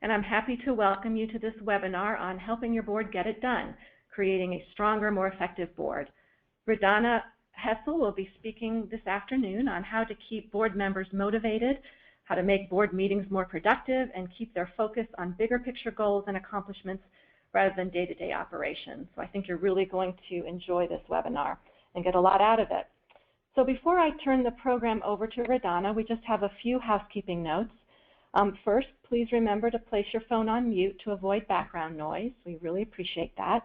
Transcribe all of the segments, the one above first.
and I'm happy to welcome you to this webinar on helping your board get it done, creating a stronger, more effective board. RaDonna Hessel will be speaking this afternoon on how to keep board members motivated, how to make board meetings more productive, and keep their focus on bigger picture goals and accomplishments rather than day-to-day operations. So I think you're really going to enjoy this webinar and get a lot out of it. So before I turn the program over to RaDonna, we just have a few housekeeping notes. First, please remember to place your phone on mute to avoid background noise. We really appreciate that.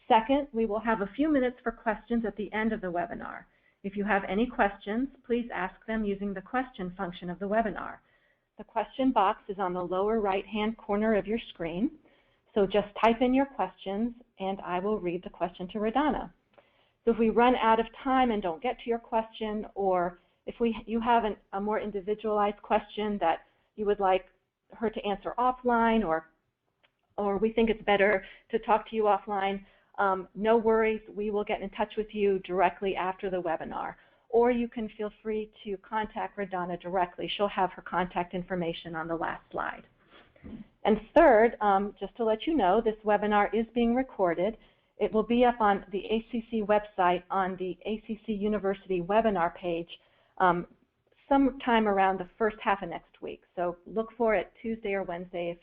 Second, we will have a few minutes for questions at the end of the webinar. If you have any questions, please ask them using the question function of the webinar. The question box is on the lower right-hand corner of your screen, so just type in your questions and I will read the question to RaDonna. So if we run out of time and don't get to your question, or if you have a more individualized question that you would like her to answer offline, or we think it's better to talk to you offline, no worries, we will get in touch with you directly after the webinar. Or you can feel free to contact RaDonna directly. She'll have her contact information on the last slide. And third, just to let you know, this webinar is being recorded. It will be up on the ACC website on the ACC University webinar page sometime around the first half of next week. So look for it Tuesday or Wednesday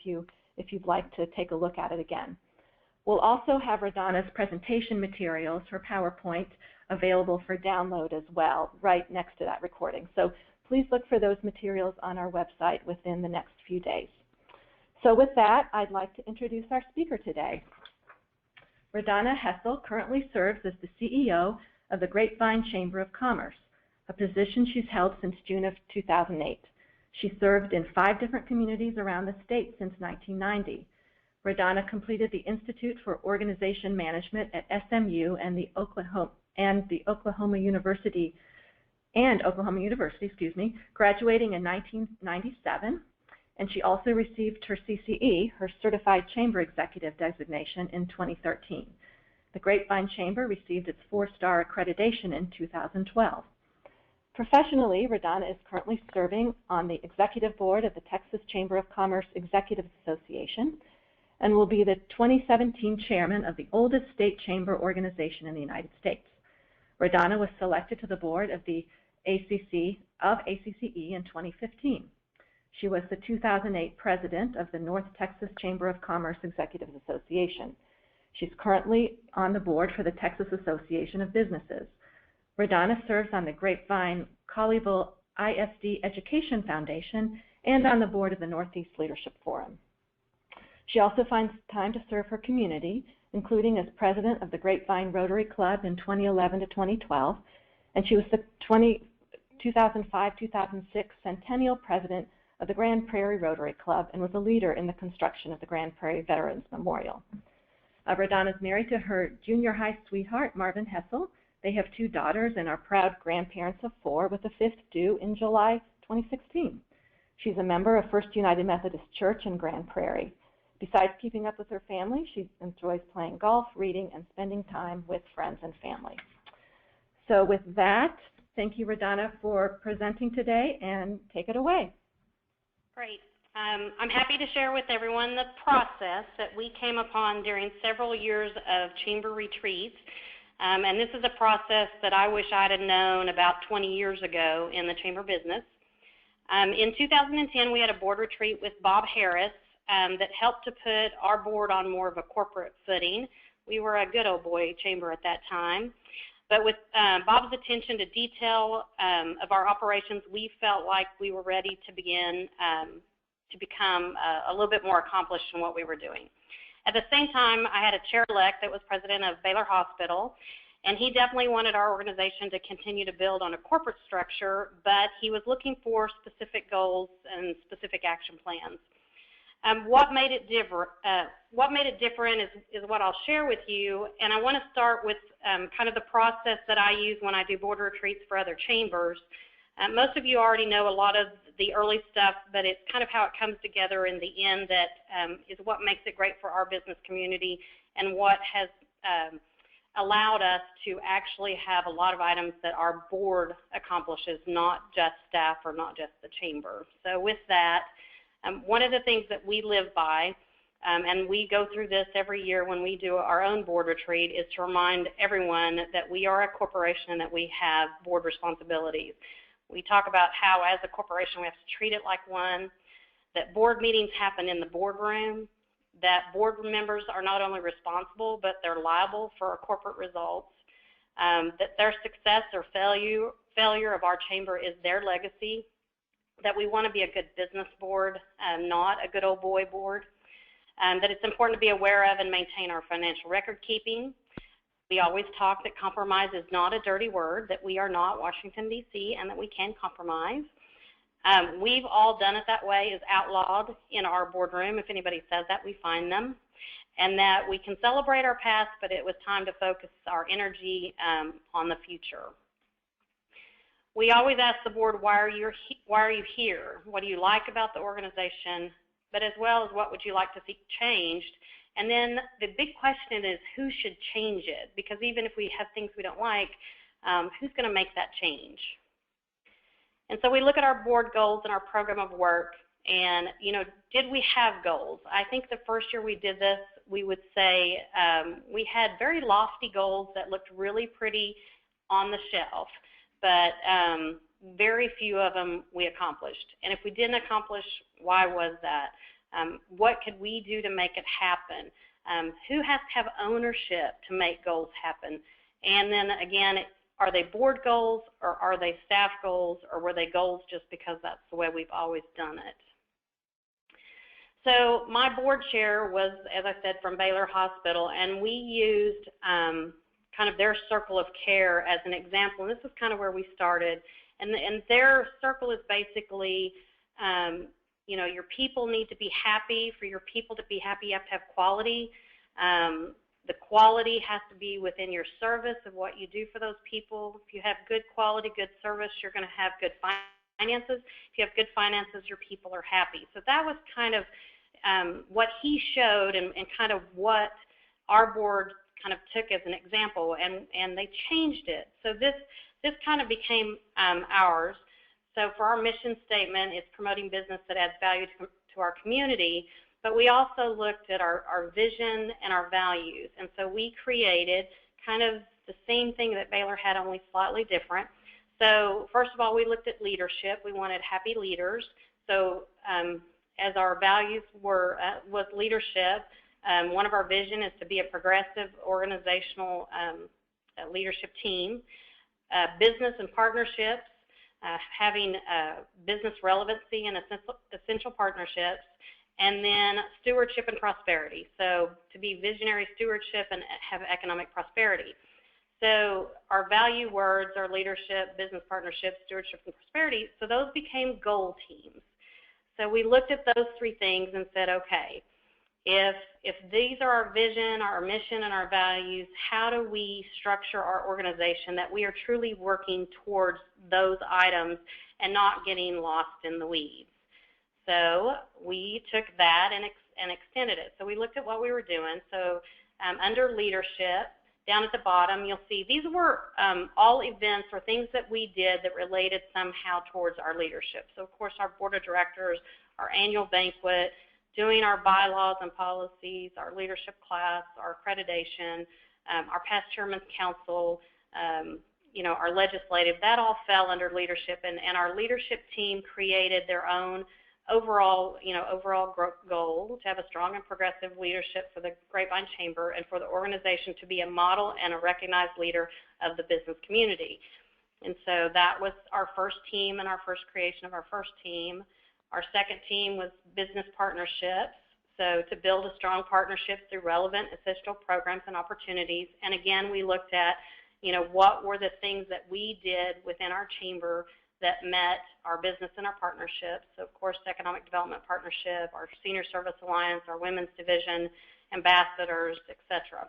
if you'd like to take a look at it again. We'll also have RaDonna's presentation materials, her PowerPoint, available for download as well, right next to that recording. So please look for those materials on our website within the next few days. So with that, I'd like to introduce our speaker today. RaDonna Hessel currently serves as the CEO of the Grapevine Chamber of Commerce, a position she's held since June of 2008. She served in 5 different communities around the state since 1990. RaDonna completed the Institute for Organization Management at SMU and the Oklahoma University, graduating in 1997. And she also received her CCE, her Certified Chamber Executive designation, in 2013. The Grapevine Chamber received its 4-star accreditation in 2012. Professionally, RaDonna is currently serving on the Executive Board of the Texas Chamber of Commerce Executive Association and will be the 2017 chairman of the oldest state chamber organization in the United States. RaDonna was selected to the board of the ACCE in 2015. She was the 2008 president of the North Texas Chamber of Commerce Executives Association. She's currently on the board for the Texas Association of Businesses. RaDonna serves on the Grapevine Colleyville ISD Education Foundation and on the board of the Northeast Leadership Forum. She also finds time to serve her community, including as president of the Grapevine Rotary Club in 2011 to 2012, and she was the 2005-2006 Centennial President of the Grand Prairie Rotary Club and was a leader in the construction of the Grand Prairie Veterans Memorial. RaDonna is married to her junior high sweetheart, Marvin Hessel. They have 2 daughters and are proud grandparents of 4, with the 5th due in July 2016. She's a member of First United Methodist Church in Grand Prairie. Besides keeping up with her family, she enjoys playing golf, reading, and spending time with friends and family. So with that, thank you, RaDonna, for presenting today, and take it away. Great. I'm happy to share with everyone the process that we came upon during several years of chamber retreats. And this is a process that I wish I'd have known about 20 years ago in the chamber business. In 2010, we had a board retreat with Bob Harris that helped to put our board on more of a corporate footing. We were a good old boy chamber at that time. But with Bob's attention to detail of our operations, we felt like we were ready to begin to become a little bit more accomplished in what we were doing. At the same time, I had a chair-elect that was president of Baylor Hospital, and he definitely wanted our organization to continue to build on a corporate structure, but he was looking for specific goals and specific action plans. What made it different is what I'll share with you, and I want to start with kind of the process that I use when I do board retreats for other chambers. Most of you already know a lot of the early stuff, but it's kind of how it comes together in the end that is what makes it great for our business community and what has allowed us to actually have a lot of items that our board accomplishes, not just staff or not just the chamber. So with that, One of the things that we live by, and we go through this every year when we do our own board retreat, is to remind everyone that we are a corporation and that we have board responsibilities. We talk about how, as a corporation, we have to treat it like one, that board meetings happen in the boardroom, that board members are not only responsible, but they're liable for our corporate results, that their success or failure of our chamber is their legacy, that we want to be a good business board, not a good old boy board, that it's important to be aware of and maintain our financial record keeping. We always talk that compromise is not a dirty word, that we are not Washington, D.C., and that we can compromise. We've all done it that way, is outlawed in our boardroom. If anybody says that, we fine them. And that we can celebrate our past, but it was time to focus our energy on the future. We always ask the board, why are you here? What do you like about the organization? But as well as what would you like to see changed? And then the big question is, who should change it? Because even if we have things we don't like, who's going to make that change? And so we look at our board goals and our program of work, and, did we have goals? I think the first year we did this, we would say we had very lofty goals that looked really pretty on the shelf, but very few of them we accomplished. And if we didn't accomplish, why was that? What could we do to make it happen? Who has to have ownership to make goals happen? And then again, are they board goals, or are they staff goals, or were they goals just because that's the way we've always done it? So my board chair was, as I said, from Baylor Hospital, and we used kind of their circle of care as an example, and this is kind of where we started. And their circle is basically, your people need to be happy. For your people to be happy, you have to have quality. The quality has to be within your service of what you do for those people. If you have good quality, good service, you're going to have good finances. If you have good finances, your people are happy. So that was kind of what he showed and kind of what our board kind of took as an example, and they changed it. So this kind of became ours. So for our mission statement, it's promoting business that adds value to our community. But we also looked at our vision and our values. And so we created kind of the same thing that Baylor had, only slightly different. So first of all, we looked at leadership. We wanted happy leaders. So as our values was leadership, one of our vision is to be a progressive organizational leadership team. Business and partnerships, having business relevancy and essential partnerships. And then stewardship and prosperity. So to be visionary stewardship and have economic prosperity. So our value words are leadership, business partnership, stewardship, and prosperity. So those became goal teams. So we looked at those three things and said, okay, if these are our vision, our mission, and our values, how do we structure our organization that we are truly working towards those items and not getting lost in the weeds? So we took that and extended it. So we looked at what we were doing. So under leadership, down at the bottom, you'll see these were all events or things that we did that related somehow towards our leadership. So, of course, our board of directors, our annual banquet, doing our bylaws and policies, our leadership class, our accreditation, our past chairman's council, our legislative, that all fell under leadership. And our leadership team created their own overall goal to have a strong and progressive leadership for the Grapevine Chamber and for the organization to be a model and a recognized leader of the business community. And so that was our first team and our first creation of our first team. Our second team was business partnerships, so to build a strong partnership through relevant essential programs and opportunities. And again, we looked at, what were the things that we did within our chamber that met our business and our partnerships. So, of course, Economic Development Partnership, our Senior Service Alliance, our Women's Division, ambassadors, etc.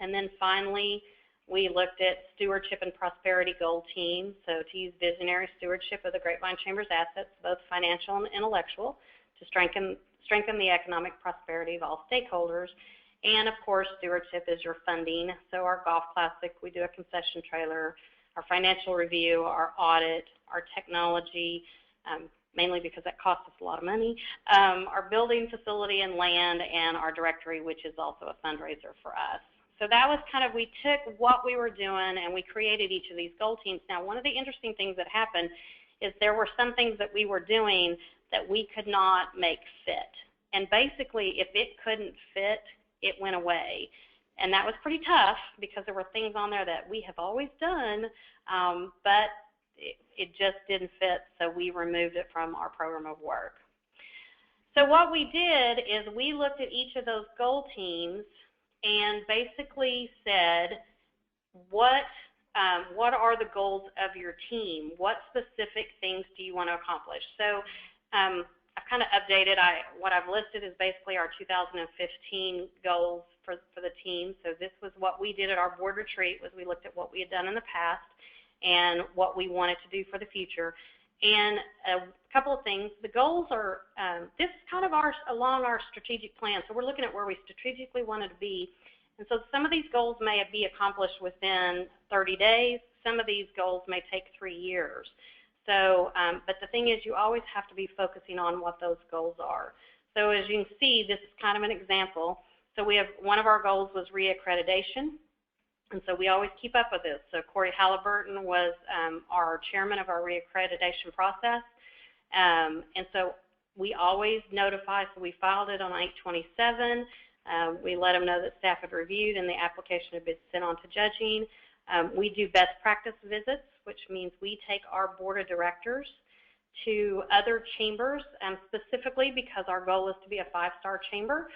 And then finally, we looked at Stewardship and Prosperity Goal Team, so to use visionary stewardship of the Grapevine Chamber's assets, both financial and intellectual, to strengthen the economic prosperity of all stakeholders. And, of course, stewardship is your funding. So our golf classic, we do a concession trailer, our financial review, our audit, our technology, mainly because that costs us a lot of money, our building, facility, and land, and our directory, which is also a fundraiser for us. So that was kind of, we took what we were doing and we created each of these goal teams. Now, one of the interesting things that happened is there were some things that we were doing that we could not make fit. And basically, if it couldn't fit, it went away. And that was pretty tough because there were things on there that we have always done, but it just didn't fit, so we removed it from our program of work. So what we did is we looked at each of those goal teams and basically said, what are the goals of your team? What specific things do you want to accomplish? So I've kind of updated. What I've listed is basically our 2015 goals for the team. So this was what we did at our board retreat, was we looked at what we had done in the past and what we wanted to do for the future. And a couple of things. The goals are, this is kind of along our strategic plan. So we're looking at where we strategically wanted to be. And so some of these goals may be accomplished within 30 days. Some of these goals may take 3 years. So, but the thing is, you always have to be focusing on what those goals are. So as you can see, this is kind of an example. So we have, one of our goals was reaccreditation. And so we always keep up with this. So Corey Halliburton was our chairman of our reaccreditation process. And so we always notify, so we filed it on 8/27. We let them know that staff had reviewed and the application had been sent on to judging. We do best practice visits, which means we take our board of directors to other chambers, specifically because our goal is to be a 5-star chamber.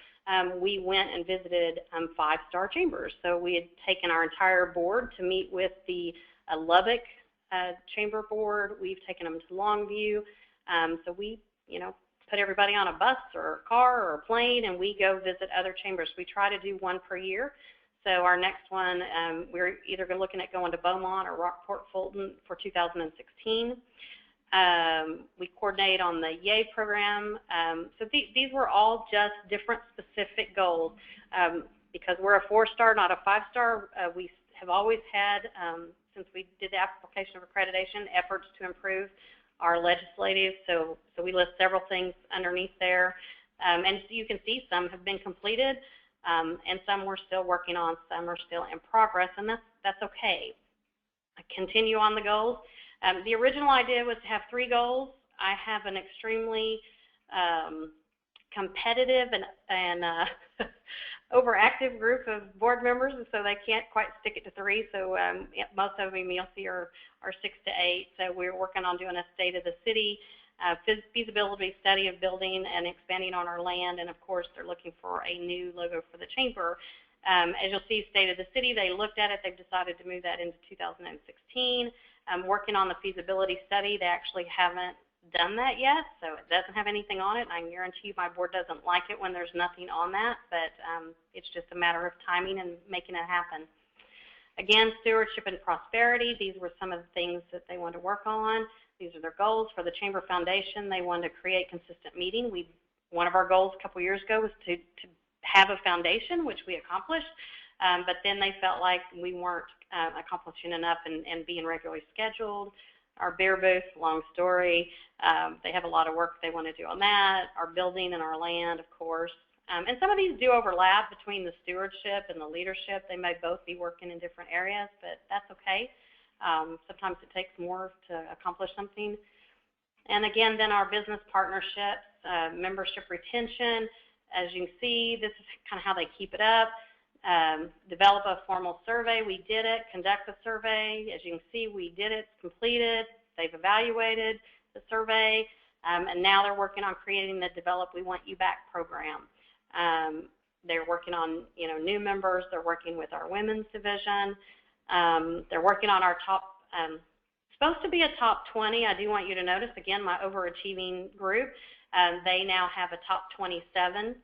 We went and visited 5-star chambers. So we had taken our entire board to meet with the Lubbock Chamber Board. We've taken them to Longview. So we, put everybody on a bus or a car or a plane, and we go visit other chambers. We try to do one per year. So our next one, we're either looking at going to Beaumont or Rockport Fulton for 2016. We coordinate on the YAY program. So these were all just different specific goals. Because we're a 4-star, not a 5-star, we have always had, since we did the application of accreditation, efforts to improve our legislative. So we list several things underneath there. And you can see some have been completed, and some we're still working on, some are still in progress, and that's okay. I continue on the goals. The original idea was to have 3 goals. I have an extremely competitive and overactive group of board members, and so they can't quite stick it to 3. So most of them you'll see are 6 to 8. So we're working on doing a state of the city, feasibility study of building and expanding on our land, and of course they're looking for a new logo for the chamber. As you'll see, state of the city, they looked at it, they've decided to move that into 2016. Working on the feasibility study. They actually haven't done that yet, so it doesn't have anything on it. I can guarantee you my board doesn't like it when there's nothing on that, but it's just a matter of timing and making it happen. Again, stewardship and prosperity. These were some of the things that they wanted to work on. These are their goals. For the Chamber Foundation, they wanted to create consistent meeting. One of our goals a couple years ago was to have a foundation, which we accomplished, but then they felt like we weren't accomplishing enough and being regularly scheduled. Our beer booth, long story, they have a lot of work they want to do on that. Our building and our land, of course. And some of these do overlap between the stewardship and the leadership. They may both be working in different areas, but that's okay. Sometimes it takes more to accomplish something. And again, then our business partnerships, membership retention. As you can see, this is kind of how they keep it up. Develop a formal survey. We did it. Conduct a survey. As you can see, we did it. It's completed. They've evaluated the survey, and now they're working on creating the Develop We Want You Back program. They're working on new members. They're working with our women's division. They're working on our top, supposed to be a top 20. I do want you to notice, again, my overachieving group, they now have a top 27.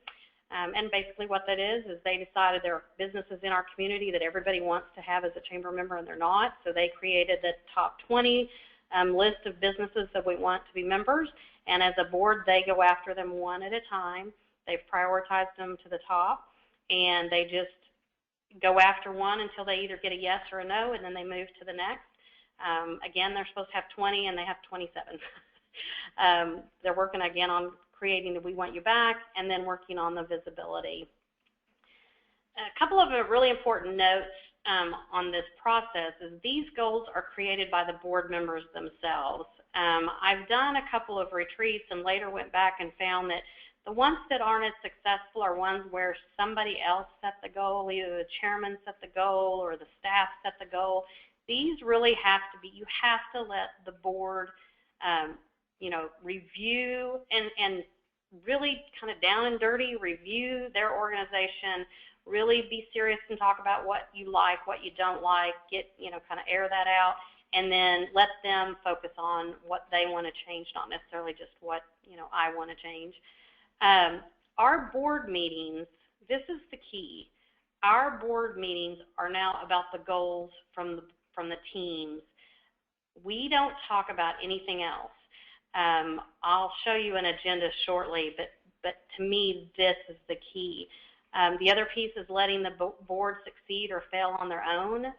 And basically what that is they decided there are businesses in our community that everybody wants to have as a chamber member and they're not. So they created the top 20 list of businesses that we want to be members. And as a board, they go after them one at a time. They've prioritized them to the top. And they just go after one until they either get a yes or a no, and then they move to the next. Again, they're supposed to have 20, and they have 27. They're working again on creating the We Want You Back, and then working on the visibility. A couple of really important notes on this process is these goals are created by the board members themselves. I've done a couple of retreats and later went back and found that the ones that aren't as successful are ones where somebody else set the goal, either the chairman set the goal or the staff set the goal. These really have to be, you have to let the board, review and really kind of down and dirty review their organization, really be serious and talk about what you like, what you don't like, kind of air that out, and then let them focus on what they want to change, not necessarily just what, I want to change. Our board meetings, this is the key. Our board meetings are now about the goals from the teams. We don't talk about anything else. I'll show you an agenda shortly, but to me, this is the key. The other piece is letting the board succeed or fail on their own.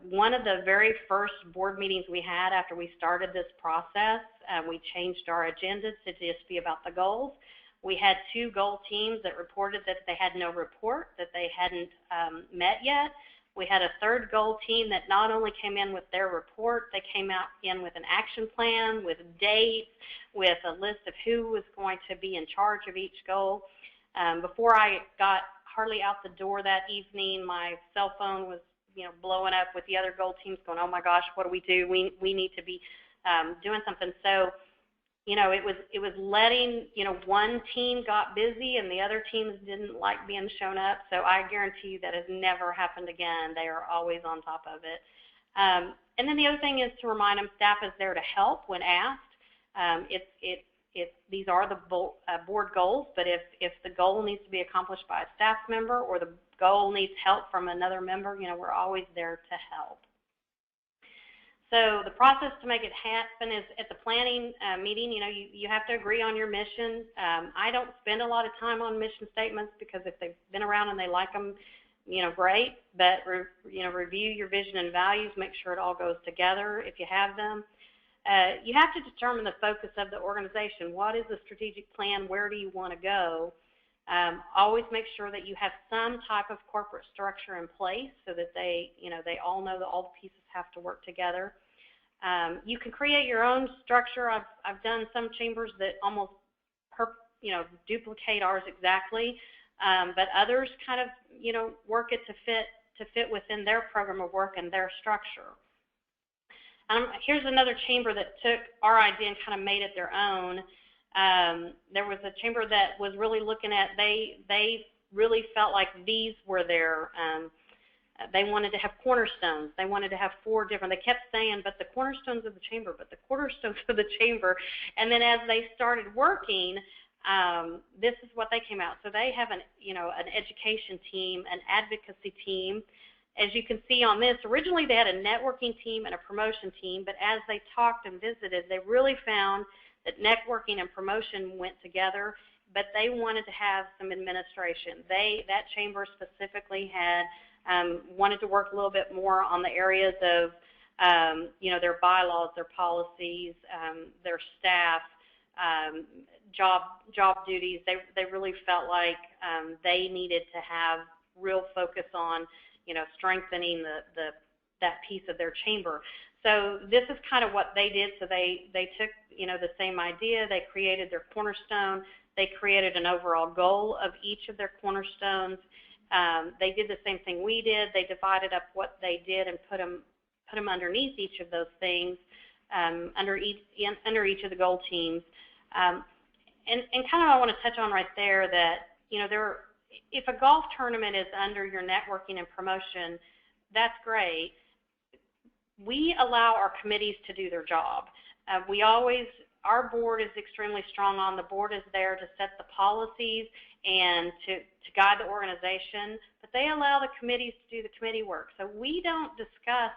One of the very first board meetings we had after we started this process, we changed our agenda to just be about the goals. We had 2 goal teams that reported that they had no report, that they hadn't met yet. We had a 3rd goal team that not only came in with their report, they came in with an action plan, with dates, with a list of who was going to be in charge of each goal. Before I got hardly out the door that evening, my cell phone was blowing up with the other goal teams going, oh my gosh, what do we do? We need to be doing something. So, it was letting, one team got busy and the other teams didn't like being shown up. So I guarantee you that has never happened again. They are always on top of it. And then the other thing is to remind them staff is there to help when asked. These are the board goals, but if the goal needs to be accomplished by a staff member or the goal needs help from another member, we're always there to help. So the process to make it happen is at the planning meeting, you have to agree on your mission. I don't spend a lot of time on mission statements because if they've been around and they like them, great, but review your vision and values, make sure it all goes together if you have them. You have to determine the focus of the organization. What is the strategic plan? Where do you want to go? Always make sure that you have some type of corporate structure in place so that they all know that all the pieces have to work together. You can create your own structure. I've done some chambers that almost duplicate ours exactly, but others kind of work it to fit within their program of work and their structure. Here's another chamber that took our idea and kind of made it their own. There was a chamber that was really looking at, they really felt like these were their, they wanted to have cornerstones. They wanted to have 4 different, they kept saying, but the cornerstones of the chamber, but the cornerstones of the chamber. And then as they started working, this is what they came out. So they have an education team, an advocacy team. As you can see on this, originally they had a networking team and a promotion team, but as they talked and visited, they really found that networking and promotion went together, but they wanted to have some administration. That chamber specifically had wanted to work a little bit more on the areas of, their bylaws, their policies, their staff, job duties. They really felt like they needed to have real focus on strengthening that piece of their chamber. So this is kind of what they did. So they took, the same idea. They created their cornerstone. They created an overall goal of each of their cornerstones. They did the same thing we did. They divided up what they did and put them underneath each of those things, under each of the goal teams. And kind of I want to touch on right there that, if a golf tournament is under your networking and promotion, that's great. We allow our committees to do their job. Our board is extremely strong on. The board is there to set the policies and to guide the organization, but they allow the committees to do the committee work. So we don't discuss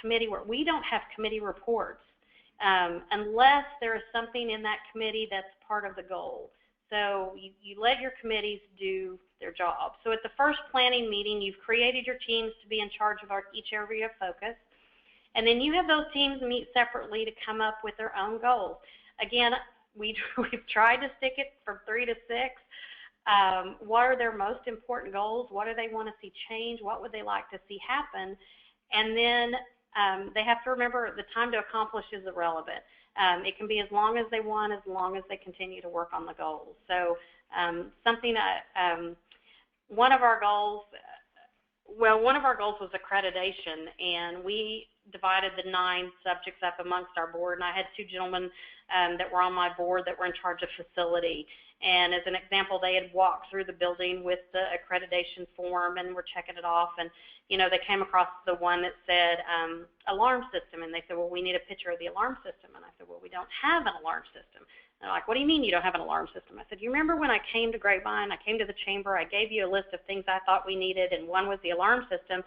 committee work. We don't have committee reports unless there is something in that committee that's part of the goal. So you let your committees do their job. So at the first planning meeting, you've created your teams to be in charge of each area of focus. And then you have those teams meet separately to come up with their own goals. Again, we've tried to stick it from 3 to 6. What are their most important goals? What do they want to see change? What would they like to see happen? And then they have to remember the time to accomplish is irrelevant. It can be as long as they want, as long as they continue to work on the goals. So one of our goals was accreditation, and we divided the 9 subjects up amongst our board, and I had 2 gentlemen that were on my board that were in charge of facility. And as an example, they had walked through the building with the accreditation form and were checking it off, and they came across the one that said alarm system, and they said, well, we need a picture of the alarm system. And I said, well, we don't have an alarm system. And they're like, what do you mean you don't have an alarm system? I said, you remember when I came to Grapevine, I came to the chamber, I gave you a list of things I thought we needed, and one was the alarm system,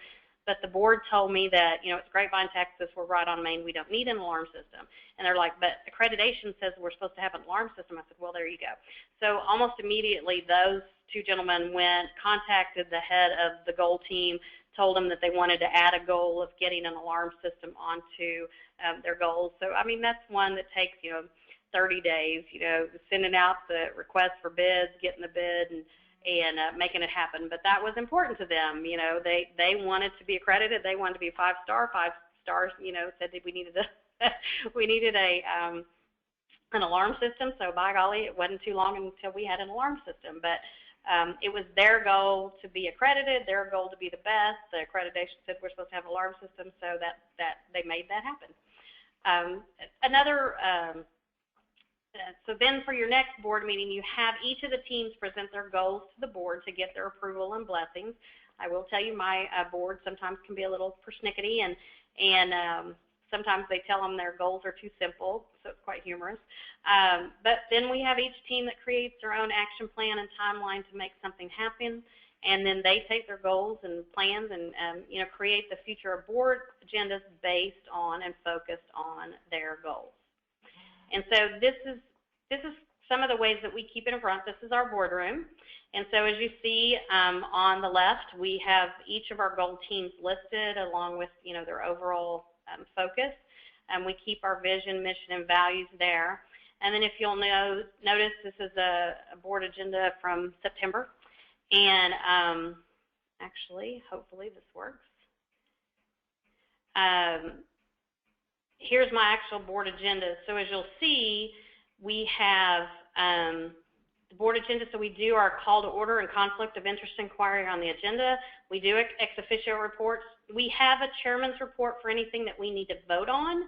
but the board told me that, it's Grapevine, Texas, we're right on Main, we don't need an alarm system. And they're like, but accreditation says we're supposed to have an alarm system. I said, well, there you go. So almost immediately, those 2 gentlemen contacted the head of the goal team, told them that they wanted to add a goal of getting an alarm system onto their goals. So, I mean, that's one that takes, 30 days, sending out the request for bids, getting the bid, and making it happen. But that was important to them. They wanted to be accredited. They wanted to be 5-star. 5 stars, said that we needed an alarm system. So by golly, it wasn't too long until we had an alarm system. But it was their goal to be accredited, their goal to be the best. The accreditation said we're supposed to have an alarm system, so that they made that happen. So then for your next board meeting, you have each of the teams present their goals to the board to get their approval and blessings. I will tell you, my board sometimes can be a little persnickety, and sometimes they tell them their goals are too simple, so it's quite humorous. But then we have each team that creates their own action plan and timeline to make something happen, and then they take their goals and plans and create the future board agendas based on and focused on their goals. And so this is some of the ways that we keep it in front. This is our boardroom. And so as you see on the left, we have each of our goal teams listed along with, their overall focus. We keep our vision, mission, and values there. And then if you'll notice, this is a board agenda from September. And actually, hopefully this works. Here's my actual board agenda. So as you'll see, we have the board agenda. So we do our call to order and conflict of interest inquiry on the agenda. We do ex officio reports. We have a chairman's report for anything that we need to vote on,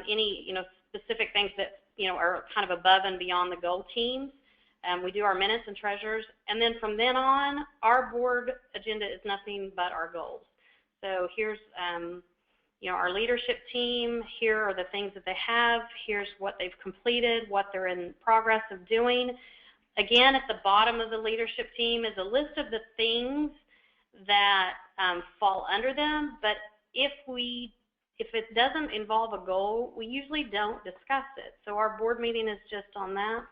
any specific things that are kind of above and beyond the goal teams. We do our minutes and treasures, and then from then on, our board agenda is nothing but our goals. So here's our leadership team. Here are the things that they have. Here's what they've completed, what they're in progress of doing. Again, at the bottom of the leadership team is a list of the things that fall under them, but if it doesn't involve a goal, we usually don't discuss it. So our board meeting is just on that.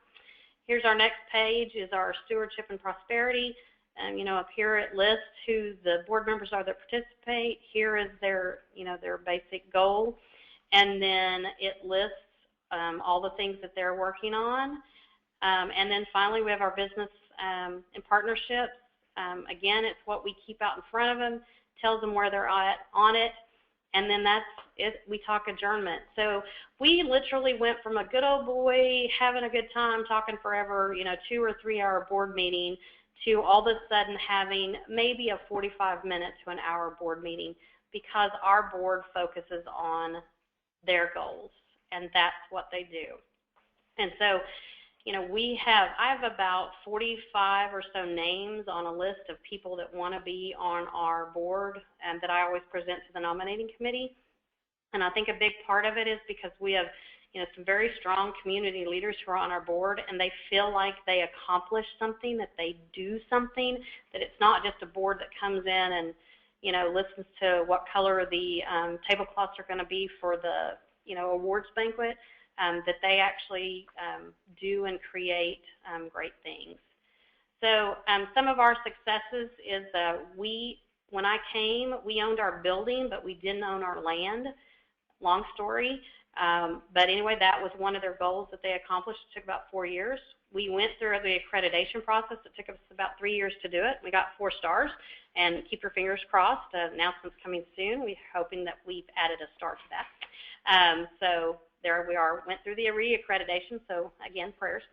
Here's our next page is our stewardship and prosperity. Up here it lists who the board members are that participate. Here is their basic goal. And then it lists all the things that they're working on. And then finally we have our business and partnerships. Again, it's what we keep out in front of them, tells them where they're at on it. And then that's it. We talk adjournment. So we literally went from a good old boy having a good time talking forever, 2 or 3 hour board meeting, to all of a sudden having maybe a 45-minute to an hour board meeting because our board focuses on their goals, and that's what they do. And so, I have about 45 or so names on a list of people that want to be on our board and that I always present to the nominating committee. And I think a big part of it is because we have some very strong community leaders who are on our board, and they feel like they accomplish something, that they do something, that it's not just a board that comes in and, listens to what color the tablecloths are going to be for the, awards banquet, that they actually do and create great things. So some of our successes is when I came, we owned our building, but we didn't own our land. long story. But anyway, that was one of their goals that they accomplished. It took about 4 years. We went through the accreditation process. It took us about 3 years to do it. We got 4 stars, and keep your fingers crossed. Announcement's coming soon. We're hoping that we've added a star to that. So there we are. Went through the re-accreditation, so again, prayers.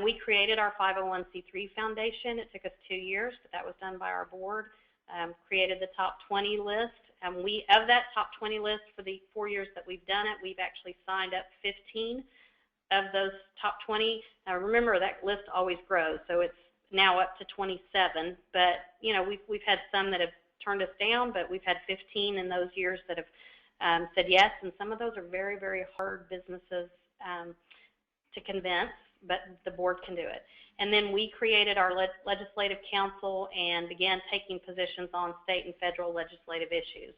We created our 501c3 foundation. It took us 2 years, but that was done by our board. Created the top 20 list. Of that top 20 list for the 4 years that we've done it, we've actually signed up 15 of those top 20. Now remember, that list always grows, so it's now up to 27. But you know, we've had some that have turned us down, but we've had 15 in those years that have said yes, and some of those are very, very hard businesses to convince, but the board can do it. And then we created our legislative council and began taking positions on state and federal legislative issues.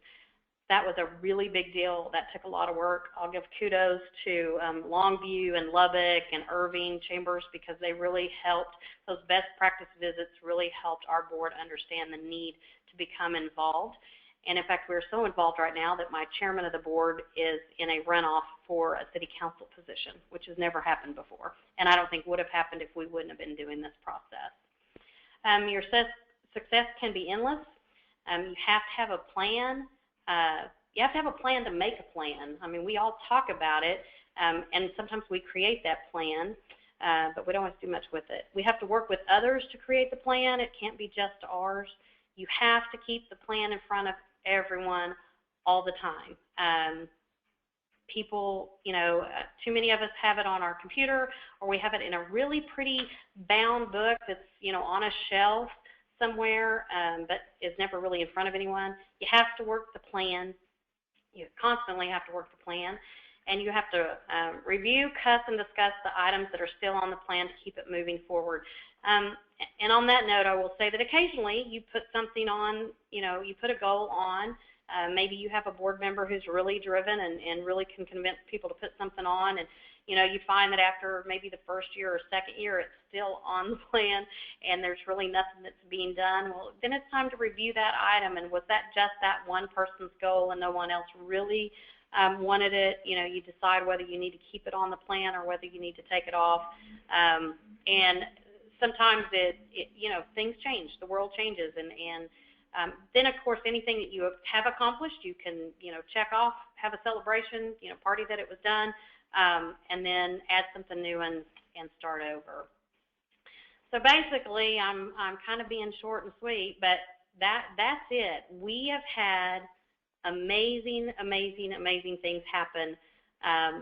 That was a really big deal. That took a lot of work. I'll give kudos to Longview and Lubbock and Irving chambers, because they really helped. Those best practice visits really helped our board understand the need to become involved. And in fact, we're so involved right now that my chairman of the board is in a runoff for a city council position, which has never happened before. And I don't think would have happened if we wouldn't have been doing this process. Your success can be endless. You have to have a plan. You have to have a plan to make a plan. I mean, we all talk about it, and sometimes we create that plan, but we don't have to do much with it. We have to work with others to create the plan. It can't be just ours. You have to keep the plan in front of everyone all the time. People, you know, too many of us have it on our computer, or we have it in a really pretty bound book that's, you know, on a shelf somewhere, but is never really in front of anyone. You have to work the plan. You constantly have to work the plan, and you have to review, cuss, and discuss the items that are still on the plan to keep it moving forward. And on that note, I will say that occasionally you put something on, you know, you put a goal on. Maybe you have a board member who's really driven and really can convince people to put something on, and you know, you find that after maybe the first year or second year, it's still on the plan and there's really nothing that's being done. Well, then it's time to review that item, and was that just that one person's goal and no one else really wanted it? You know, you decide whether you need to keep it on the plan or whether you need to take it off. And sometimes you know, things change, the world changes, and then of course anything that you have accomplished, you can, you know, check off, have a celebration, you know, party that it was done, and then add something new and start over. So basically, I'm kind of being short and sweet, but that's it. We have had amazing things happen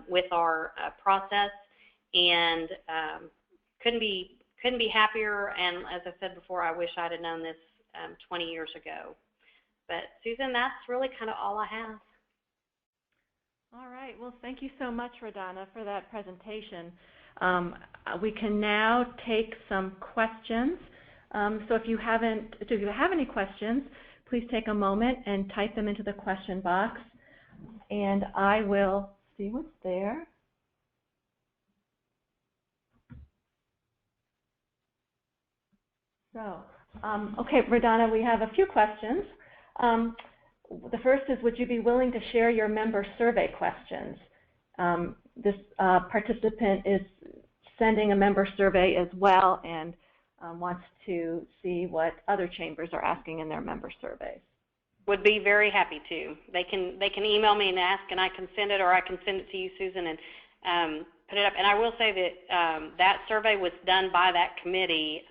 with our process, and couldn't be happier. And as I said before, I wish I'd have known this 20 years ago. But Susan, that's really kind of all I have. All right. Well, thank you so much, RaDonna, for that presentation. We can now take some questions. So if you have any questions, please take a moment and type them into the question box, and I will see what's there. So, okay, RaDonna, we have a few questions. The first is, would you be willing to share your member survey questions? This participant is sending a member survey as well, and wants to see what other chambers are asking in their member surveys. Would be very happy to. They can email me and ask, and I can send it, or I can send it to you, Susan, and put it up. And I will say that that survey was done by that committee.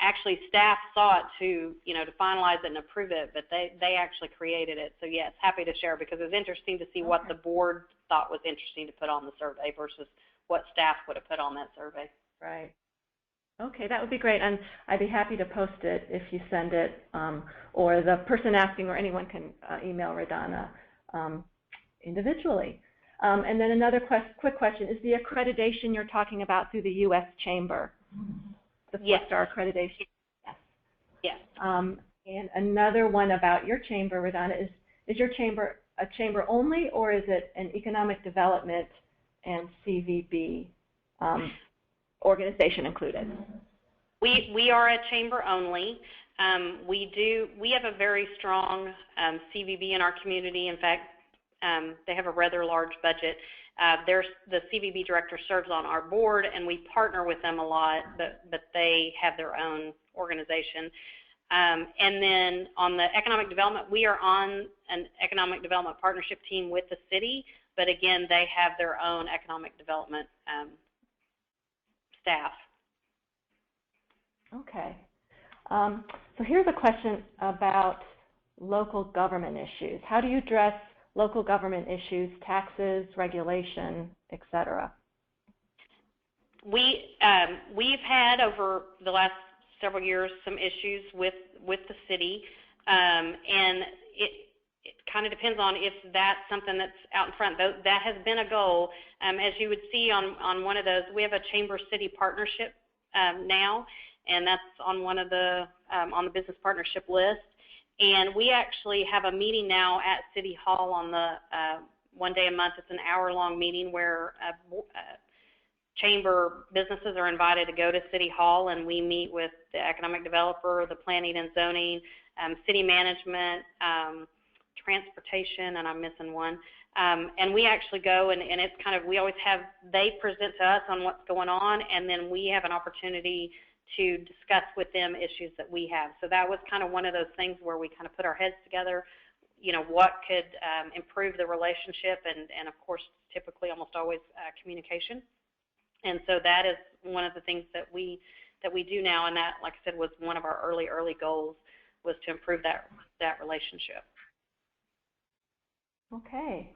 Actually, staff saw it to finalize it and approve it, but they actually created it. So yes, happy to share, because it was interesting to see what the board thought was interesting to put on the survey versus what staff would have put on that survey. Right. Okay, that would be great, and I'd be happy to post it if you send it, or the person asking or anyone can email RaDonna individually. And then another quick question, is the accreditation you're talking about through the U.S. Chamber? The 4-star accreditation? Yes. Yes. And another one about your chamber, RaDonna, is your chamber a chamber only, or is it an economic development and CVB organization included? We are a chamber only. We have a very strong CVB in our community. In fact, they have a rather large budget. The CVB director serves on our board, and we partner with them a lot, but they have their own organization. And then on the economic development, we are on an economic development partnership team with the city, but again, they have their own economic development staff. Okay. So here's a question about local government issues. How do you address local government issues, taxes, regulation, et cetera? We've had over the last several years some issues with the city, and it kind of depends on if that's something that's out in front. That has been a goal. As you would see on one of those, we have a Chamber City partnership now, and that's on one of the on the business partnership list. And we actually have a meeting now at City Hall on the one day a month. It's an hour-long meeting where Chamber businesses are invited to go to City Hall, and we meet with the economic developer, the planning and zoning, city management, transportation, and I'm missing one. And we actually go, and it's kind of, we always have, they present to us on what's going on, and then we have an opportunity to discuss with them issues that we have. So that was kind of one of those things where we kind of put our heads together, you know, what could improve the relationship, and of course, typically almost always communication. And so that is one of the things that we do now, and that, like I said, was one of our early goals, was to improve that relationship. Okay.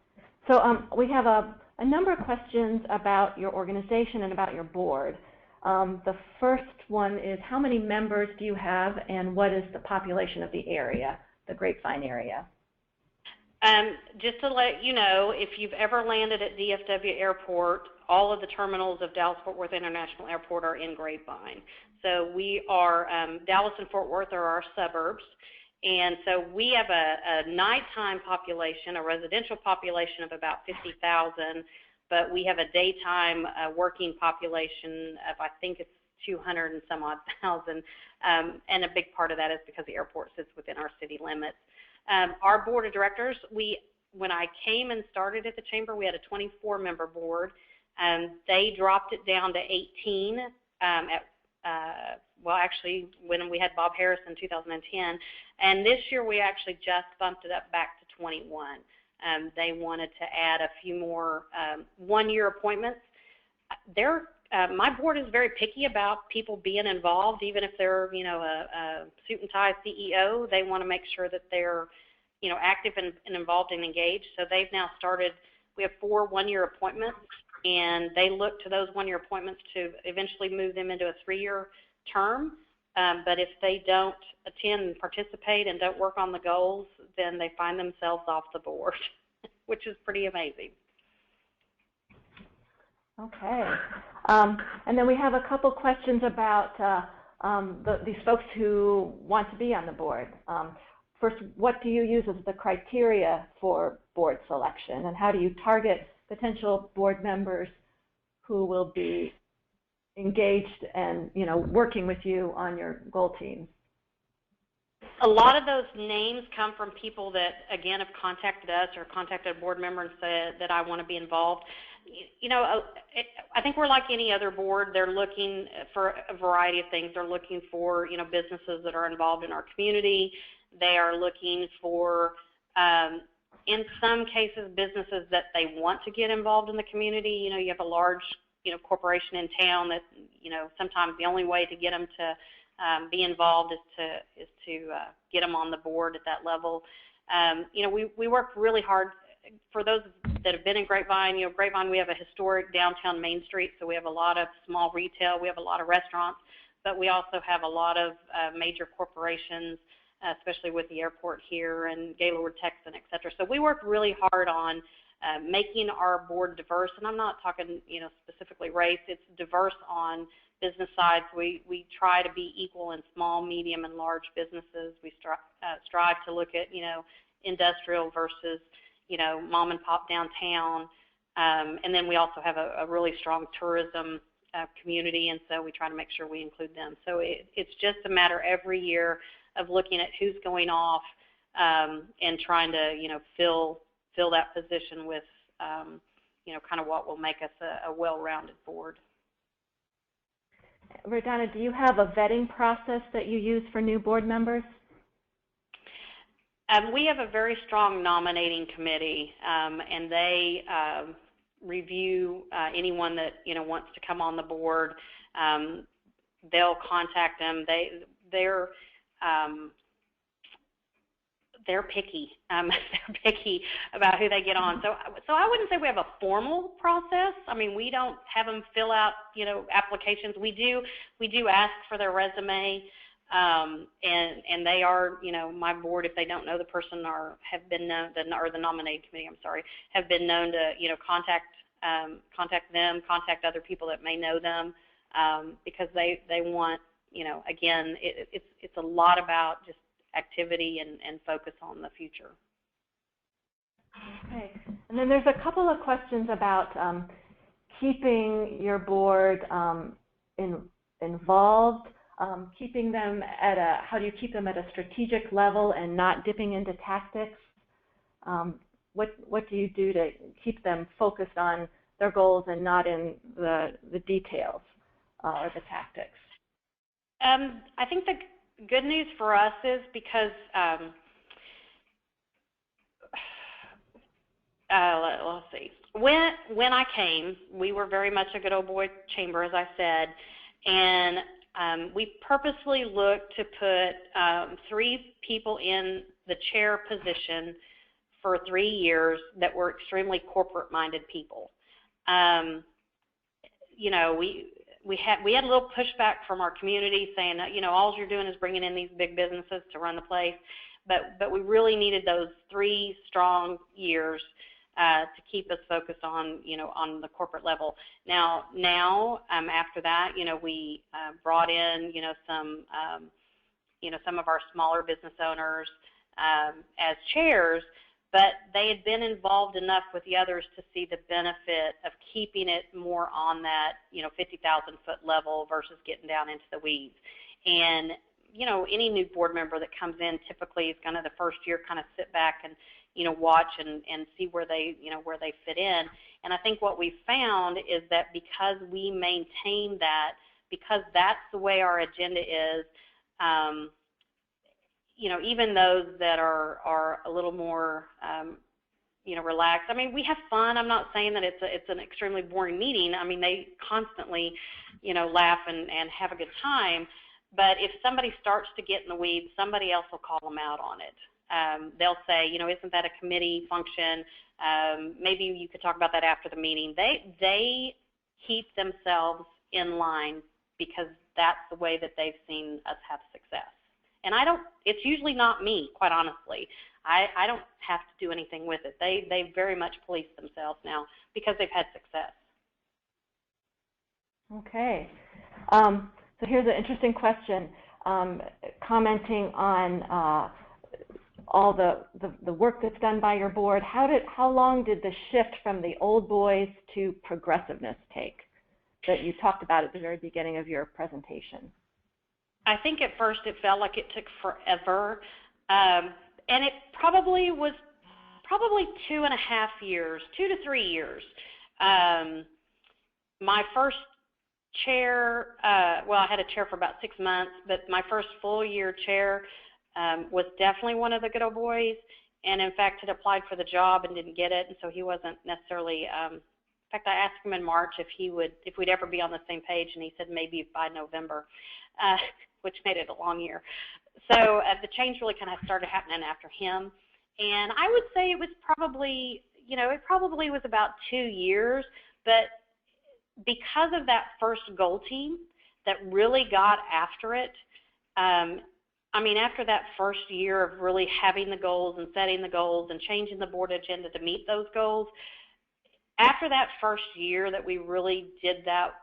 So we have a number of questions about your organization and about your board. The first one is, how many members do you have, and what is the population of the area, the Grapevine area? Just to let you know, if you've ever landed at DFW Airport, all of the terminals of Dallas-Fort Worth International Airport are in Grapevine. So we are, Dallas and Fort Worth are our suburbs, and so we have a nighttime population, a residential population of about 50,000, but we have a daytime working population of, I think it's 200 and some odd thousand, and a big part of that is because the airport sits within our city limits. Our board of directors, when I came and started at the Chamber, we had a 24-member board. They dropped it down to 18 well, actually, when we had Bob Harris in 2010. And this year, we actually just bumped it up back to 21. They wanted to add a few more one-year appointments. My board is very picky about people being involved, even if they're, you know, a suit and tie CEO. They want to make sure that they're, you know, active and involved and engaged. So they've now started. We have 4 one-year appointments, and they look to those one-year appointments to eventually move them into a 3-year term. But if they don't attend and participate and don't work on the goals, then they find themselves off the board, which is pretty amazing. Okay. And then we have a couple questions about these folks who want to be on the board. First, what do you use as the criteria for board selection, and how do you target potential board members who will be engaged and, you know, working with you on your goal teams? A lot of those names come from people that, again, have contacted us or contacted a board member and said that I want to be involved. You know, I think we're like any other board. They're looking for a variety of things. They're looking for, you know, businesses that are involved in our community. They are looking for, in some cases, businesses that they want to get involved in the community. You know, you have a large, you know, corporation in town that, you know, sometimes the only way to get them to be involved is to get them on the board at that level. You know, we work really hard. For those that have been in Grapevine, you know, Grapevine, we have a historic downtown Main Street, so we have a lot of small retail, we have a lot of restaurants, but we also have a lot of major corporations, especially with the airport here and Gaylord, Texan, et cetera. So we work really hard on making our board diverse, and I'm not talking, you know, specifically race. It's diverse on business sides. We try to be equal in small, medium, and large businesses. We strive to look at, you know, industrial versus, you know, mom and pop downtown, and then we also have a really strong tourism community, and so we try to make sure we include them. So it's just a matter every year of looking at who's going off and trying to, you know, fill fill that position with, you know, kind of what will make us a well-rounded board. RaDonna, do you have a vetting process that you use for new board members? We have a very strong nominating committee, and they review anyone that, you know, wants to come on the board. They'll contact them. They're picky. They're picky about who they get on. So I wouldn't say we have a formal process. I mean, we don't have them fill out, you know, applications. We do ask for their resume, and they are, you know, my board, if they don't know the person or have been known, or the nominating committee, I'm sorry, have been known to, you know, contact them, contact other people that may know them, because they want, you know, again, it's a lot about just activity and focus on the future. Okay, and then there's a couple of questions about keeping your board involved, keeping them at how do you keep them at a strategic level and not dipping into tactics? What do you do to keep them focused on their goals and not in the details or the tactics? I think the good news for us is because let's see. When I came, we were very much a good old boy chamber, as I said, and we purposely looked to put 3 people in the chair position for 3 years that were extremely corporate-minded people. You know, we had a little pushback from our community saying that, you know, all you're doing is bringing in these big businesses to run the place, but we really needed those 3 strong years to keep us focused on, you know, on the corporate level. Now after that, you know, we brought in, you know, some of our smaller business owners as chairs, but they had been involved enough with the others to see the benefit of keeping it more on that, you know, 50,000-foot level versus getting down into the weeds. And, you know, any new board member that comes in typically is going to the first year kind of sit back and, you know, watch and see where they, you know, where they fit in. And I think what we found is that because we maintain that, because that's the way our agenda is, you know, even those that are a little more, you know, relaxed. I mean, we have fun. I'm not saying that it's an extremely boring meeting. I mean, they constantly, you know, laugh and have a good time. But if somebody starts to get in the weeds, somebody else will call them out on it. They'll say, you know, isn't that a committee function? Maybe you could talk about that after the meeting. They keep themselves in line because that's the way that they've seen us have success. And it's usually not me, quite honestly. I don't have to do anything with it. They very much police themselves now because they've had success. Okay. So here's an interesting question, commenting on all the work that's done by your board. How long did the shift from the old boys to progressiveness take that you talked about at the very beginning of your presentation? I think at first it felt like it took forever, and it probably was 2.5 years, 2 to 3 years. My first chair, well, I had a chair for about 6 months, but my first full year chair was definitely one of the good old boys, and in fact had applied for the job and didn't get it, and so he wasn't necessarily, in fact, I asked him in March if we'd ever be on the same page, and he said maybe by November. Which made it a long year. So the change really kind of started happening after him. And I would say it was probably, you know, it probably was about 2 years, but because of that first goal team that really got after it, I mean, after that first year of really having the goals and setting the goals and changing the board agenda to meet those goals, after that first year that we really did that,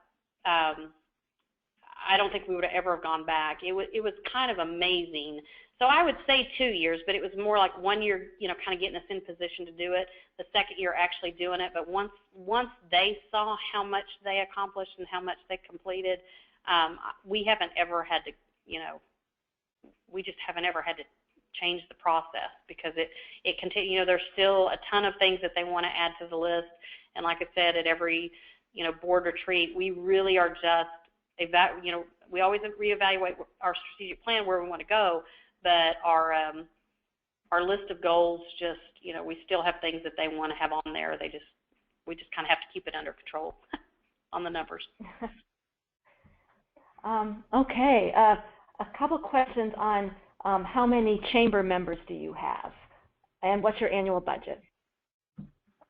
I don't think we would have ever have gone back. It was kind of amazing. So I would say 2 years, but it was more like 1 year, you know, kind of getting us in position to do it. The second year actually doing it. But once they saw how much they accomplished and how much they completed, we haven't ever had to, you know, we just haven't ever had to change the process, because it continue, you know, there's still a ton of things that they want to add to the list. And like I said, at every, you know, board retreat, we really are just, you know, we always reevaluate our strategic plan, where we want to go, but our list of goals, just, you know, we still have things that they want to have on there. We just kind of have to keep it under control on the numbers. Okay, a couple questions on how many chamber members do you have, and what's your annual budget?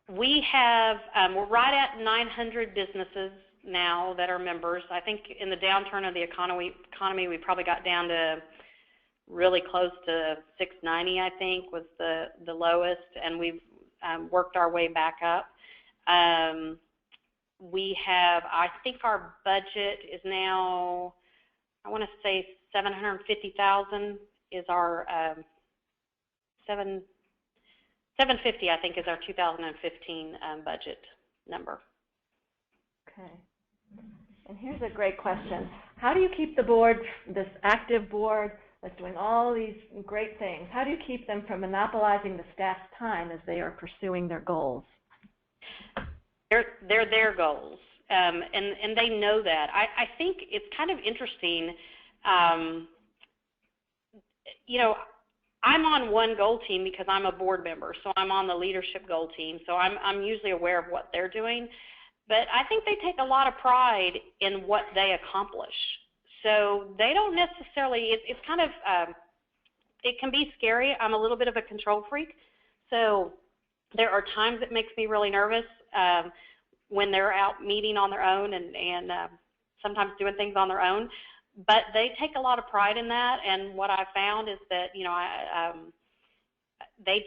We have, we're right at 900 businesses now that are members. I think in the downturn of the economy we probably got down to really close to 690, I think, was the lowest, and we've worked our way back up. We have, I think our budget is now, I want to say 750,000 is our 750, I think, is our 2015 budget number. Okay. And here's a great question. How do you keep the board, this active board that's doing all these great things, how do you keep them from monopolizing the staff's time as they are pursuing their goals? They're their goals, and they know that. I think it's kind of interesting, you know, I'm on one goal team because I'm a board member, so I'm on the leadership goal team, so I'm usually aware of what they're doing. But I think they take a lot of pride in what they accomplish. So they don't necessarily, it's kind of, it can be scary. I'm a little bit of a control freak. So there are times it makes me really nervous when they're out meeting on their own and sometimes doing things on their own. But they take a lot of pride in that, and what I found is that, you know, they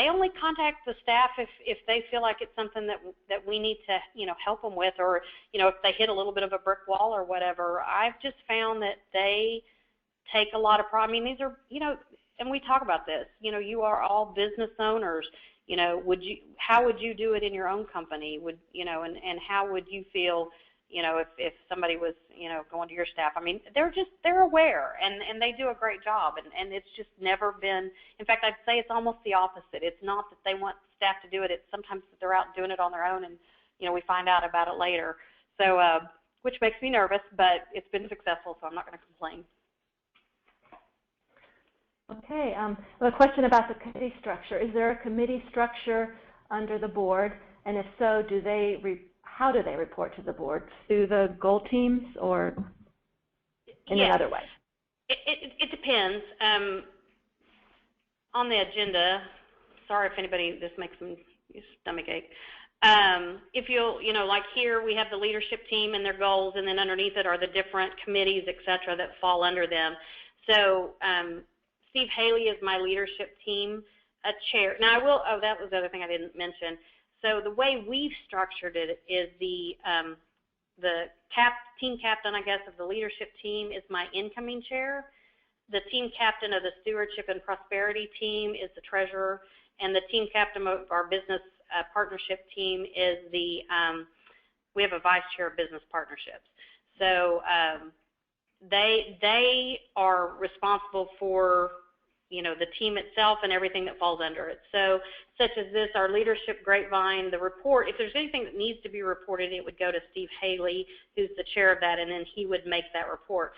only contact the staff if they feel like it's something that we need to, you know, help them with, or, you know, if they hit a little bit of a brick wall or whatever. I've just found that they take a lot of pride. I mean, these are, you know, and we talk about this, you know, you are all business owners. You know, how would you do it in your own company? You know, and how would you feel, you know, if somebody was, you know, going to your staff? I mean, they're aware, and they do a great job, and it's just never been, in fact, I'd say it's almost the opposite. It's not that they want staff to do it, it's sometimes that they're out doing it on their own, and, you know, we find out about it later. So, which makes me nervous, but it's been successful, so I'm not going to complain. Okay, a question about the committee structure. Is there a committee structure under the board, and if so, how do they report to the board? Through the goal teams or in another way? It depends. On the agenda, sorry if anybody, this makes them stomach ache. If you know, like here we have the leadership team and their goals, and then underneath it are the different committees, et cetera, that fall under them. So Steve Haley is my leadership team chair. Now that was the other thing I didn't mention. So the way we've structured it is the team captain, I guess, of the leadership team is my incoming chair. The team captain of the stewardship and prosperity team is the treasurer, and the team captain of our business partnership team is we have a vice chair of business partnerships. So they are responsible for, you know, the team itself and everything that falls under it. So such as this, our leadership grapevine, the report, if there's anything that needs to be reported, it would go to Steve Haley, who's the chair of that, and then he would make that report.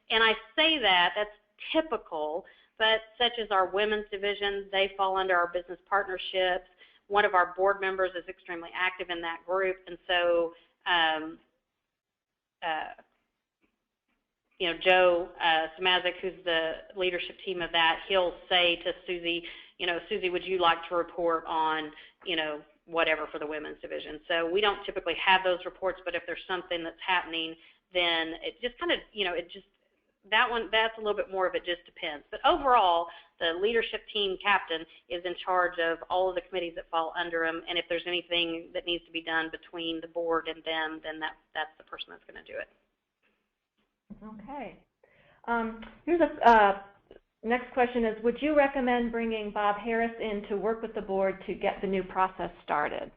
And I say that's typical, but such as our women's division, they fall under our business partnerships. One of our board members is extremely active in that group, and so you know, Joe Samazik, who's the leadership team of that, he'll say to Susie, you know, Susie, would you like to report on, you know, whatever for the women's division? So we don't typically have those reports, but if there's something that's happening, then it just kind of, you know, that's a little bit more of it just depends. But overall, the leadership team captain is in charge of all of the committees that fall under him, and if there's anything that needs to be done between the board and them, then that's the person that's going to do it. Okay. Here's next question is, would you recommend bringing Bob Harris in to work with the board to get the new process started?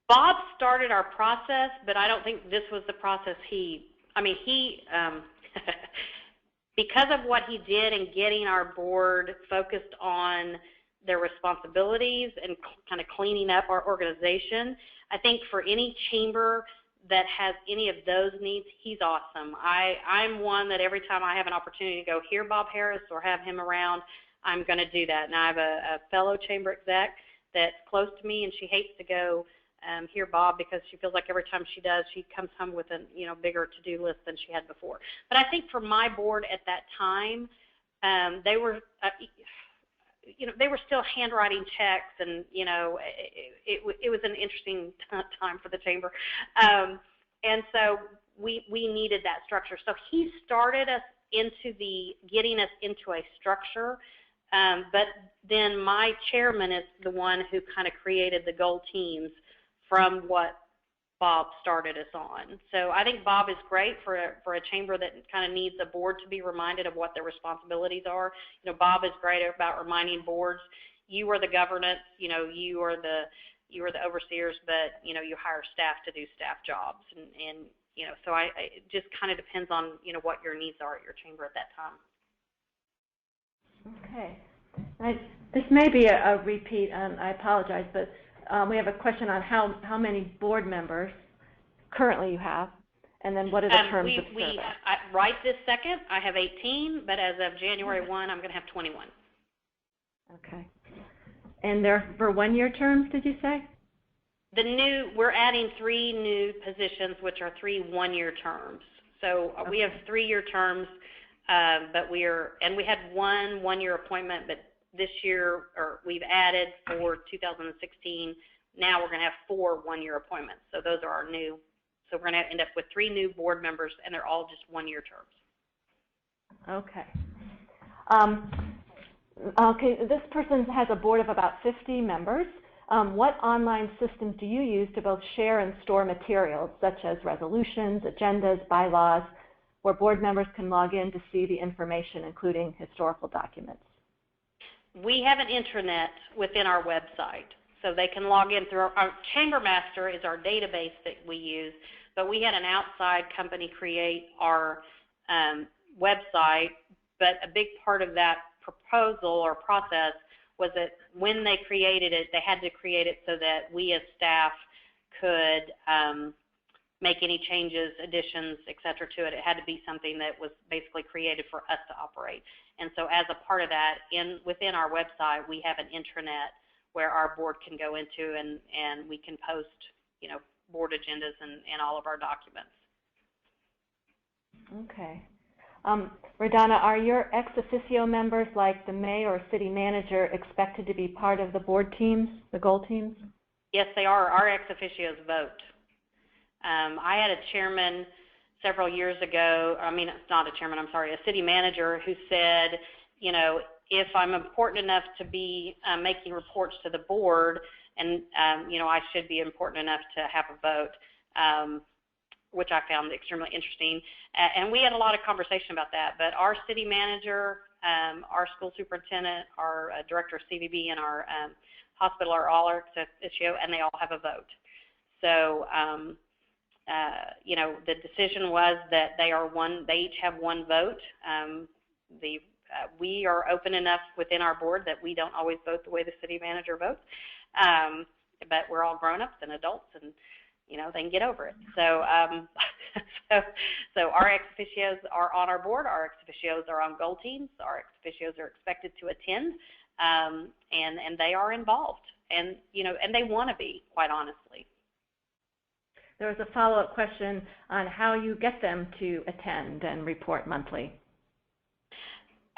Bob started our process, but I don't think this was the process he because of what he did in getting our board focused on their responsibilities and kind of cleaning up our organization, I think for any chamber that has any of those needs, he's awesome. I'm one that every time I have an opportunity to go hear Bob Harris or have him around, I'm going to do that. And I have a fellow chamber exec that's close to me, and she hates to go hear Bob because she feels like every time she does, she comes home with a bigger to-do list than she had before. But I think for my board at that time, they were they were still handwriting checks, and it was an interesting time for the chamber, and so we needed that structure. So he started us getting us into a structure, but then my chairman is the one who kind of created the goal teams from what Bob started us on. So I think Bob is great for a chamber that kind of needs a board to be reminded of what their responsibilities are. Bob is great about reminding boards, you are the governance, you are the overseers, but you hire staff to do staff jobs, and so it just kind of depends on what your needs are at your chamber at that time. Okay. This may be a repeat, and I apologize, but we have a question on how many board members currently you have, and then what are the terms of service? Right this second, I have 18, but as of January 1, I'm going to have 21. Okay. And they're for one-year terms, did you say? We're adding 3 new positions, which are 3 one-year terms. So we have 3-year terms, but we had one-year appointment, but this year, we've added for 2016, now we're going to have 4 one-year appointments. So those are our new. So we're going to end up with 3 new board members, and they're all just one-year terms. Okay. Okay, this person has a board of about 50 members. What online systems do you use to both share and store materials, such as resolutions, agendas, bylaws, where board members can log in to see the information, including historical documents? We have an intranet within our website, so they can log in through our Chamber Master is our database that we use, but we had an outside company create our website, but a big part of that proposal or process was that when they created it, they had to create it so that we as staff could make any changes, additions, et cetera, to it. It had to be something that was basically created for us to operate. And so as a part of that, within our website, we have an intranet where our board can go into and we can post, board agendas and all of our documents. Okay. RaDonna, are your ex officio members, like the mayor or city manager, expected to be part of the board teams, the goal teams? Yes, they are. Our ex officios vote. I had a chairman several years ago, not a chairman, I'm sorry, a city manager who said, if I'm important enough to be making reports to the board, and, I should be important enough to have a vote, which I found extremely interesting. And we had a lot of conversation about that. But our city manager, our school superintendent, our director of CVB, and our hospital are all ex officio, and they all have a vote. So, the decision was that they each have one vote. We are open enough within our board that we don't always vote the way the city manager votes, but we're all grown-ups and adults, and they can get over it. So, so our ex officios are on our board. Our ex officios are on goal teams. Our ex officios are expected to attend, and they are involved, and and they want to be, quite honestly. There was a follow-up question on how you get them to attend and report monthly.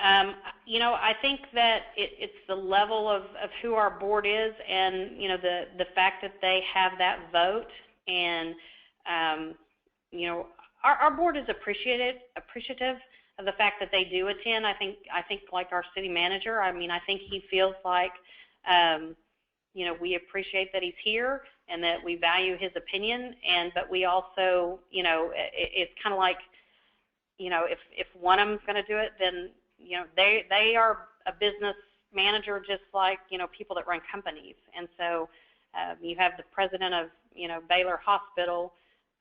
I think that it's the level of who our board is, and the fact that they have that vote, and our board is appreciative of the fact that they do attend. I think like our city manager, I think he feels like we appreciate that he's here and that we value his opinion, but we also it's kind of like if one of them's going to do it, then they are a business manager just like people that run companies. And so you have the president of Baylor Hospital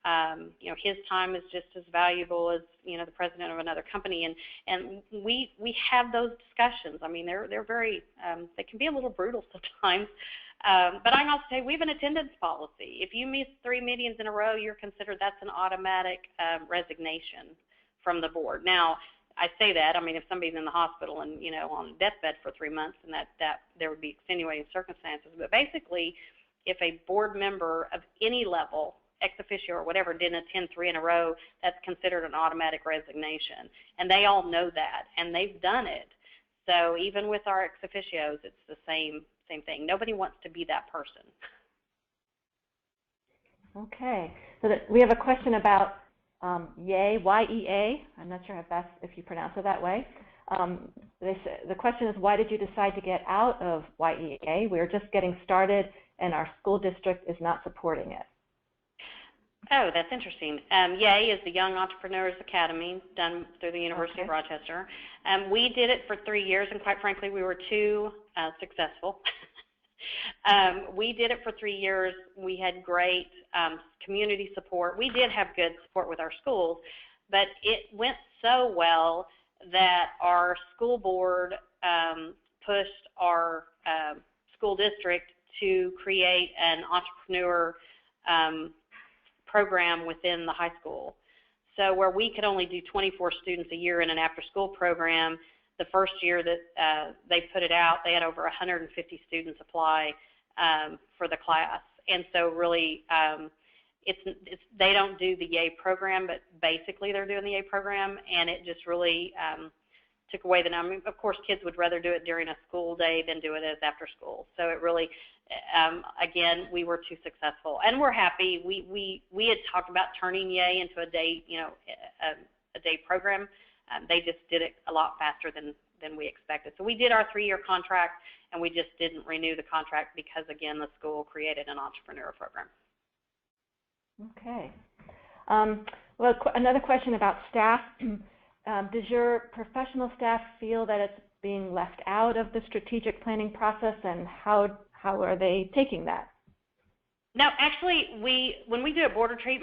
his time is just as valuable as, the president of another company. And we have those discussions. I mean, they're very, they can be a little brutal sometimes. But I can also say we have an attendance policy. If you miss 3 meetings in a row, you're considered, that's an automatic resignation from the board. Now, I say that, I mean, if somebody's in the hospital and, on a deathbed for 3 months, and that there would be extenuating circumstances. But basically, if a board member of any level, ex officio or whatever, didn't attend 3 in a row, that's considered an automatic resignation. And they all know that, and they've done it. So even with our ex officios, it's the same thing. Nobody wants to be that person. Okay. So we have a question about YEA, Y-E-A. I'm not sure if you pronounce it that way. The question is, why did you decide to get out of YEA? We're just getting started, and our school district is not supporting it. Oh, that's interesting. YEA is the Young Entrepreneurs Academy, done through the University of Rochester. We did it for 3 years, and quite frankly, we were too successful. We did it for 3 years. We had great community support. We did have good support with our schools, but it went so well that our school board pushed our school district to create an entrepreneur program within the high school. So where we could only do 24 students a year in an after-school program, the first year that they put it out, they had over 150 students apply for the class. And so really, they don't do the YEA program, but basically they're doing the YEA program, and it just really took away the number. Of course, kids would rather do it during a school day than do it as after school. So it really, again, we were too successful, and we're happy. We had talked about turning YEA into a day, a day program. They just did it a lot faster than we expected. So we did our 3-year contract, and we just didn't renew the contract because, again, the school created an entrepreneur program. Okay. Well, another question about staff. Does your professional staff feel that it's being left out of the strategic planning process, and how are they taking that? No, actually, when we do a board retreat,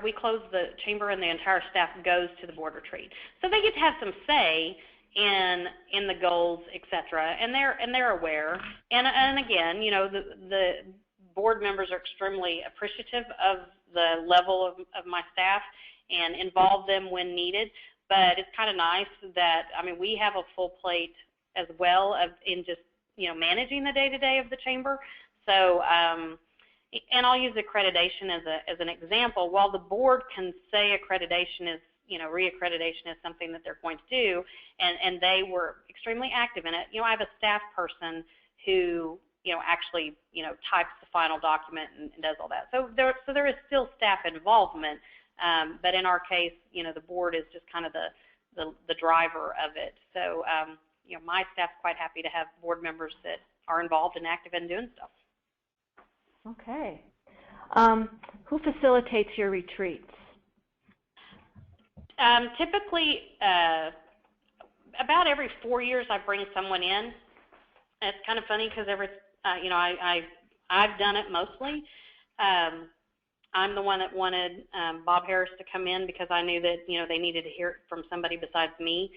we close the chamber and the entire staff goes to the board retreat. So they get to have some say in the goals, et cetera, and they're aware. And again, the board members are extremely appreciative of the level of my staff and involve them when needed. But it's kind of nice that, I mean, we have a full plate as well in just, managing the day-to-day of the chamber. So, and I'll use accreditation as an example. While the board can say accreditation is, reaccreditation is something that they're going to do, and they were extremely active in it. I have a staff person who, actually, types the final document and does all that. So there is still staff involvement, but in our case, the board is just kind of the driver of it. So, my staff's quite happy to have board members that are involved and active in doing stuff. Okay. Who facilitates your retreats? Typically, about every 4 years, I bring someone in. It's kind of funny because I've done it mostly. I'm the one that wanted Bob Harris to come in because I knew that they needed to hear it from somebody besides me.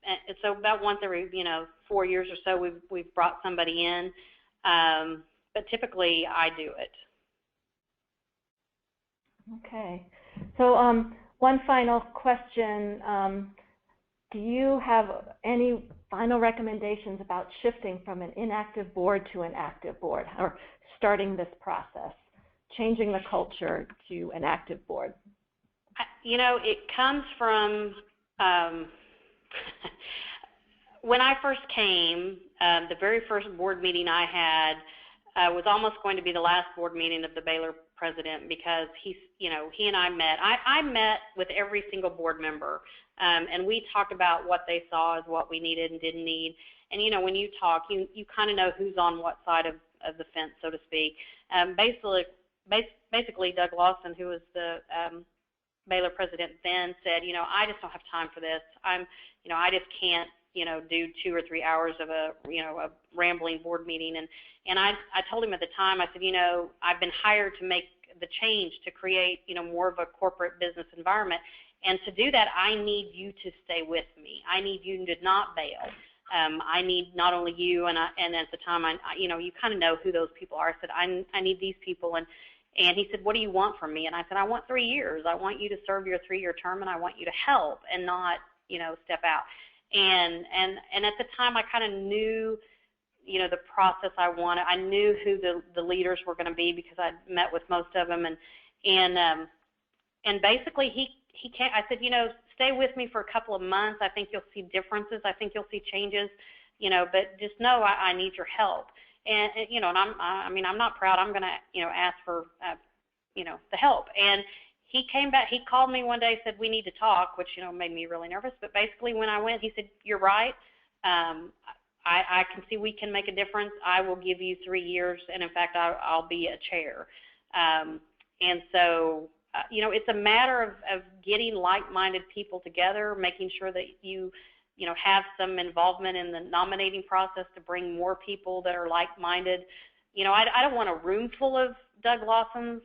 And so about once every 4 years or so, we've brought somebody in. But typically, I do it. Okay. So one final question. Do you have any final recommendations about shifting from an inactive board to an active board, or starting this process, changing the culture to an active board? It comes from when I first came, the very first board meeting I had was almost going to be the last board meeting of the Baylor president because he and I met. I met with every single board member, and we talked about what they saw as what we needed and didn't need. And when you talk, you kind of know who's on what side of the fence, so to speak. Basically, Doug Lawson, who was the Baylor president then, said, I just don't have time for this. I just can't, do 2 or 3 hours of a rambling board meeting. And I told him at the time, I said, I've been hired to make the change to create, more of a corporate business environment. And to do that, I need you to stay with me. I need you to not bail. I need not only you, and at the time, you kind of know who those people are. I said, I need these people, and he said, what do you want from me? And I said, I want 3 years. I want you to serve your 3-year term, and I want you to help and not, step out. And at the time, I kind of knew, the process I wanted. I knew who the leaders were going to be because I'd met with most of them, and basically he came. I said, stay with me for a couple of months. I think you'll see differences. I think you'll see changes, but just know I need your help. And and I'm not proud. I'm going to, ask for, the help. And he came back. He called me one day, said, we need to talk, which, made me really nervous. But basically when I went, he said, you're right. I can see we can make a difference. I will give you 3 years. And in fact, I'll be a chair. And so, it's a matter of getting like-minded people together, making sure that you have some involvement in the nominating process to bring more people that are like-minded. I don't want a room full of Doug Lawsons,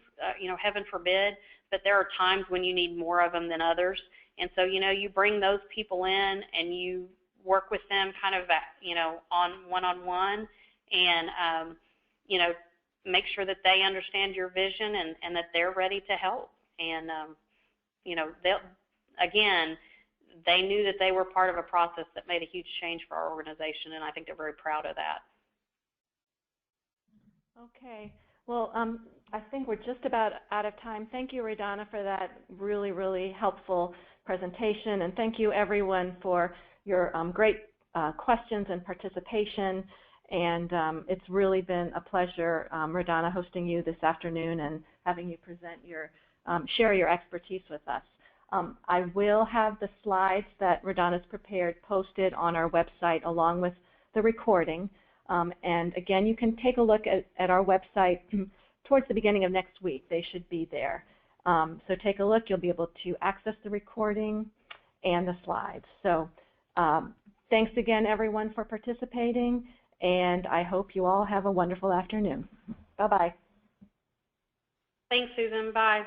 heaven forbid, but there are times when you need more of them than others. And so, you bring those people in and you work with them kind of, on one-on-one and, make sure that they understand your vision and that they're ready to help. And, they knew that they were part of a process that made a huge change for our organization, and I think they're very proud of that. Okay. Well, I think we're just about out of time. Thank you, RaDonna, for that really, really helpful presentation, and thank you, everyone, for your great questions and participation. And it's really been a pleasure, RaDonna, hosting you this afternoon and having you present share your expertise with us. I will have the slides that RaDonna's prepared posted on our website along with the recording. And again, you can take a look at our website towards the beginning of next week. They should be there. So take a look. You'll be able to access the recording and the slides. So thanks again, everyone, for participating, and I hope you all have a wonderful afternoon. Bye-bye. Thanks, Susan. Bye.